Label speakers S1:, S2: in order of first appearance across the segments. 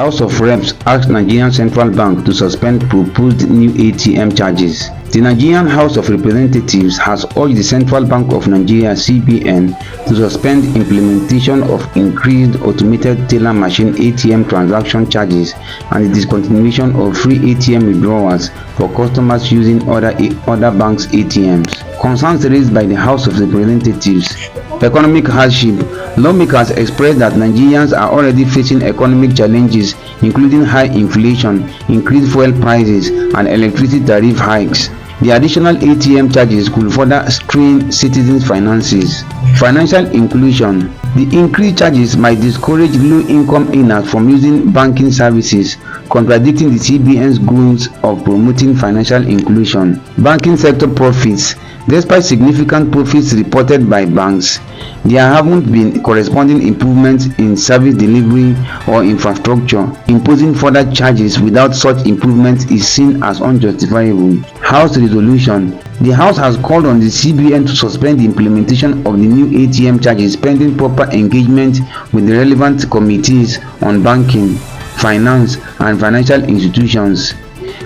S1: House of Reps asked Nigerian Central Bank to suspend proposed new ATM charges. The Nigerian House of Representatives has urged the Central Bank of Nigeria (CBN) to suspend implementation of increased automated teller machine ATM transaction charges and the discontinuation of free ATM withdrawals for customers using other banks' ATMs. Concerns raised by the House of Representatives. Economic hardship. Lawmakers expressed that Nigerians are already facing economic challenges, including high inflation, increased fuel prices, and electricity tariff hikes. The additional ATM charges could further strain citizens' finances. Financial inclusion. The increased charges might discourage low-income earners from using banking services, contradicting the CBN's goals of promoting financial inclusion. Banking sector profits. Despite significant profits reported by banks, there haven't been corresponding improvements in service delivery or infrastructure. Imposing further charges without such improvements is seen as unjustifiable. House resolution. The House has called on the CBN to suspend the implementation of the new ATM charges pending proper engagement with the relevant committees on banking, finance, and financial institutions.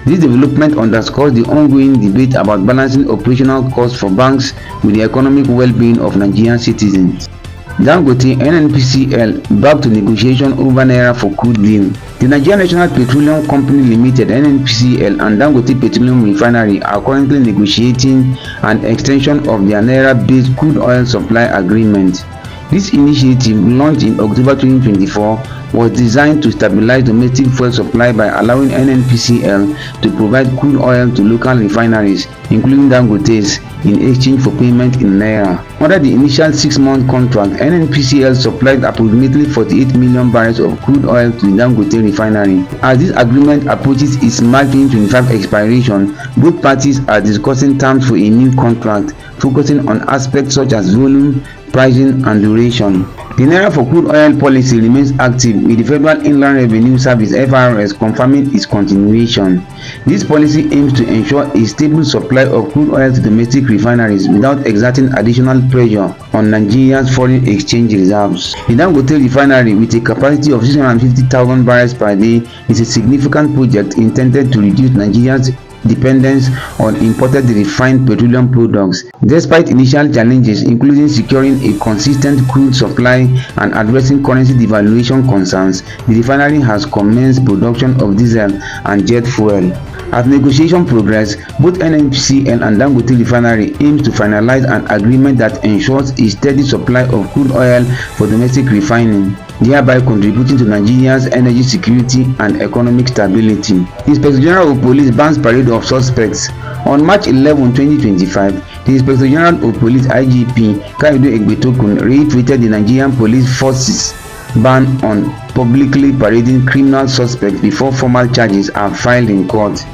S1: This development underscores the ongoing debate about balancing operational costs for banks with the economic well-being of Nigerian citizens. Dangote NNPCL back to negotiation over Naira-for-crude deal. The Nigerian National Petroleum Company Limited (NNPCL) and Dangote Petroleum Refinery are currently negotiating an extension of their Naira-based crude oil supply agreement. This initiative, launched in October 2024, was designed to stabilize domestic fuel supply by allowing NNPCL to provide crude oil to local refineries, including Dangote's, in exchange for payment in Naira. Under the initial 6-month contract, NNPCL supplied approximately 48 million barrels of crude oil to the Dangote refinery. As this agreement approaches its March 2025 expiration, both parties are discussing terms for a new contract, focusing on aspects such as volume, pricing, and duration. The Naira-for-crude oil policy remains active, with the Federal Inland Revenue Service (FIRS) confirming its continuation. This policy aims to ensure a stable supply of crude oil to domestic refineries without exerting additional pressure on Nigeria's foreign exchange reserves. The Dangote refinery, with a capacity of 650,000 barrels per day, is a significant project intended to reduce Nigeria's dependence on imported refined petroleum products. Despite initial challenges, including securing a consistent crude supply and addressing currency devaluation concerns, the refinery has commenced production of diesel and jet fuel. As negotiations progress, both NNPCL and Dangote refinery aims to finalize an agreement that ensures a steady supply of crude oil for domestic refining, thereby contributing to Nigeria's energy security and economic stability. The Inspector General of Police bans parade of suspects. On March 11, 2025, the Inspector General of Police (IGP) Kayode Egbetokun reiterated the Nigerian Police Force's ban on publicly parading criminal suspects before formal charges are filed in court.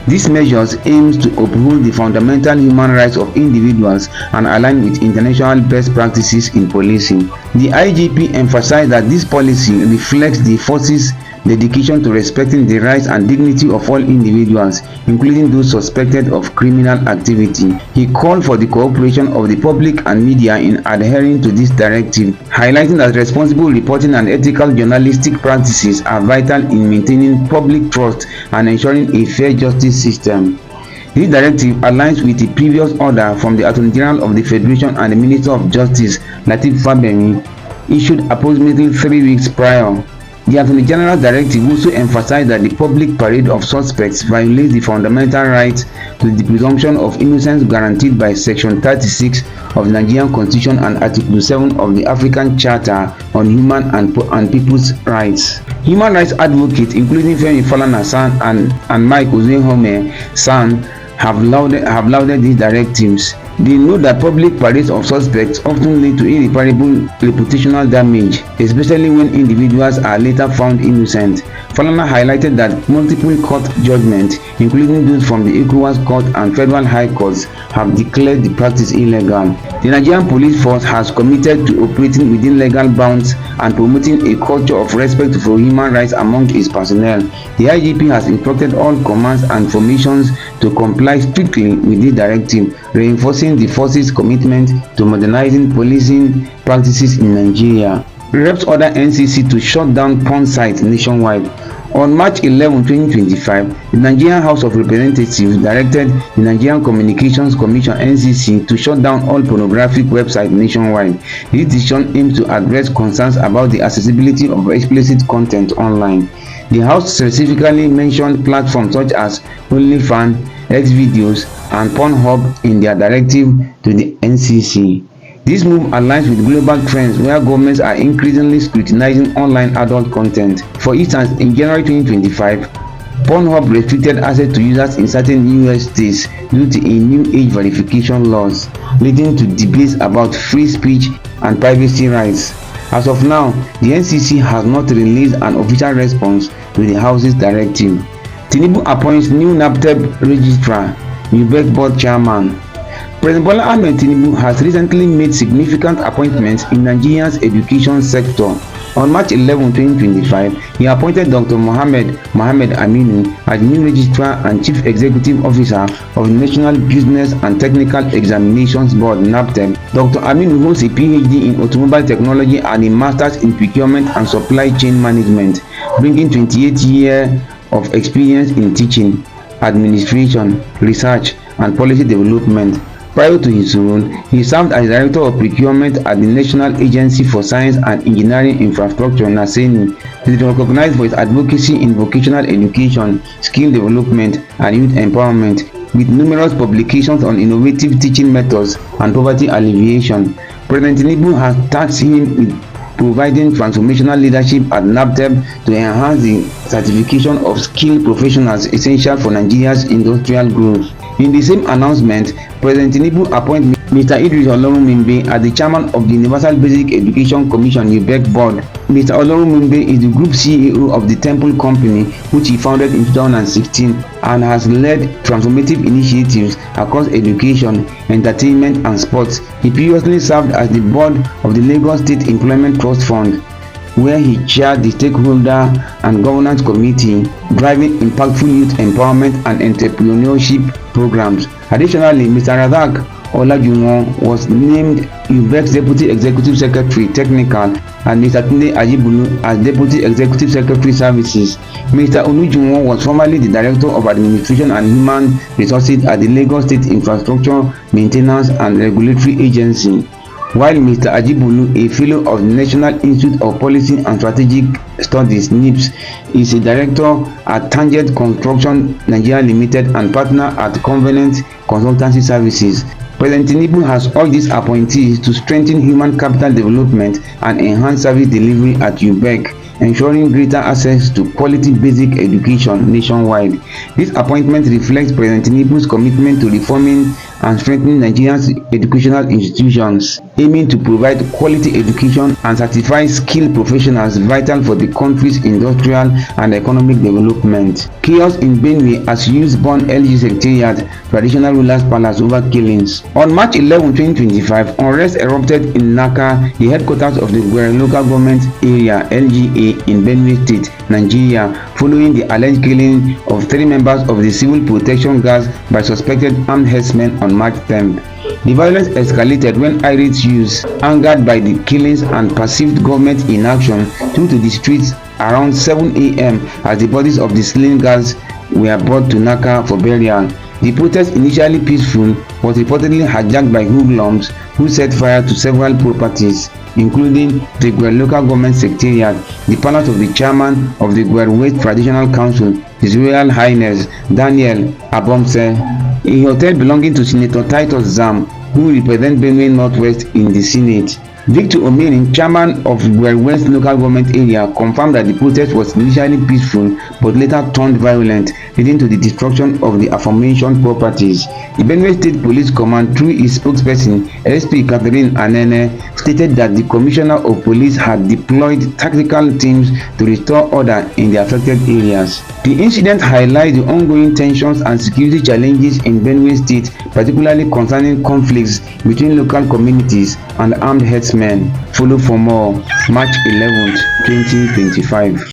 S1: These measures aims to uphold the fundamental human rights of individuals and align with international best practices in policing. The IGP emphasized that this policy reflects the force's dedication to respecting the rights and dignity of all individuals, including those suspected of criminal activity. He called for the cooperation of the public and media in adhering to this directive, highlighting that responsible reporting and ethical journalistic practices are vital in maintaining public trust and ensuring a fair justice system. This directive aligns with the previous order from the Attorney General of the Federation and the Minister of Justice, Lateef Fagbemi, issued approximately 3 weeks prior. The Attorney General Directive also emphasized that the public parade of suspects violates the fundamental right to the presumption of innocence guaranteed by Section 36 of the Nigerian Constitution and Article 7 of the African Charter on Human and People's Rights. Human rights advocates, including Femi Falana-San and Mike Ozenhome-San, have lauded these directives. They note that public parades of suspects often lead to irreparable reputational damage, especially when individuals are later found innocent. Falana highlighted that multiple court judgments, including those from the ECOWAS Court and Federal High Courts, have declared the practice illegal. The Nigerian Police Force has committed to operating within legal bounds and promoting a culture of respect for human rights among its personnel. The IGP has instructed all commands and formations to comply strictly with this directive, reinforcing the force's commitment to modernizing policing practices in Nigeria. Reps order NCC to shut down porn sites nationwide. On March 11, 2025, the Nigerian House of Representatives directed the Nigerian Communications Commission (NCC) to shut down all pornographic websites nationwide. This decision aims to address concerns about the accessibility of explicit content online. The House specifically mentioned platforms such as OnlyFans, Xvideos, and Pornhub in their directive to the NCC. This move aligns with global trends where governments are increasingly scrutinizing online adult content. For instance, in January 2025, Pornhub restricted access to users in certain US states due to a new age verification laws, leading to debates about free speech and privacy rights. As of now, the NCC has not released an official response to the House's directive. Tinubu appoints new NABTEB registrar, UBEC board chairman. President Bola Ahmed Tinubu has recently made significant appointments in Nigeria's education sector. On March 11, 2025, he appointed Dr. Mohammed Aminu as new registrar and chief executive officer of the National Business and Technical Examinations Board (NABTEB). Dr. Aminu holds a PhD in automobile technology and a master's in procurement and supply chain management, bringing 28 years of experience in teaching, administration, research, and policy development. Prior to his role, he served as Director of Procurement at the National Agency for Science and Engineering Infrastructure (NASENI). He is recognized for his advocacy in vocational education, skill development, and youth empowerment, with numerous publications on innovative teaching methods and poverty alleviation. President Tinubu has tasked him with providing transformational leadership at NABTEB to enhance the certification of skilled professionals essential for Nigeria's industrial growth. In the same announcement, President Tinubu appointed Mr. Idris Olorunmimbe as the chairman of the Universal Basic Education Commission (UBEC) board. Mr. Olorunmimbe is the group CEO of the Temple Company, which he founded in 2016 and has led transformative initiatives across education, entertainment, and sports. He previously served as the board of the Lagos State Employment Trust Fund, where he chaired the stakeholder and governance committee, driving impactful youth empowerment and entrepreneurship programs. Additionally, Mr. Razak Olajuwon was named UBEC's Deputy Executive Secretary Technical and Mr. Tunde Ajibulu as Deputy Executive Secretary Services. Mr. Onujuwon was formerly the Director of Administration and Human Resources at the Lagos State Infrastructure Maintenance and Regulatory Agency, while Mr. Ajibulu, a fellow of the National Institute of Policy and Strategic Studies (NIPS), is a director at Tangent Construction Nigeria Limited and partner at Covenant Consultancy Services. President Tinubu has urged these appointees to strengthen human capital development and enhance service delivery at UBEC, ensuring greater access to quality basic education nationwide. This appointment reflects President Tinubu's commitment to reforming and strengthening Nigeria's educational institutions, aiming to provide quality education and certify skilled professionals vital for the country's industrial and economic development. Chaos in Benue as youths burn LG secretariat, traditional rulers' palace over killings. On March 11, 2025, unrest erupted in Naka, the headquarters of the Gwere Local Government Area (LGA) in Benue State, Nigeria, following the alleged killing of 3 members of the Civil Protection Guards by suspected armed herdsmen on March 10. The violence escalated when irate youths, angered by the killings and perceived government inaction, took to the streets around 7 a.m. as the bodies of the slain guards were brought to Naka for burial. The protest, initially peaceful, was reportedly hijacked by hoodlums who set fire to several properties, including the Gwere Local Government Secretariat, the palace of the chairman of the Gwere West Traditional Council, His Royal Highness Daniel Abomse, a hotel belonging to Senator Titus Zam, who represents Benue Northwest in the Senate. Victor Omerin, chairman of Gwere West Local Government Area, confirmed that the protest was initially peaceful but later turned violent, leading to the destruction of the aforementioned properties. The Benue State Police Command, through its spokesperson, SP Catherine Anene, stated that the Commissioner of Police had deployed tactical teams to restore order in the affected areas. The incident highlights the ongoing tensions and security challenges in Benue State, particularly concerning conflicts between local communities and armed herdsmen. Follow for more. March 11, 2025.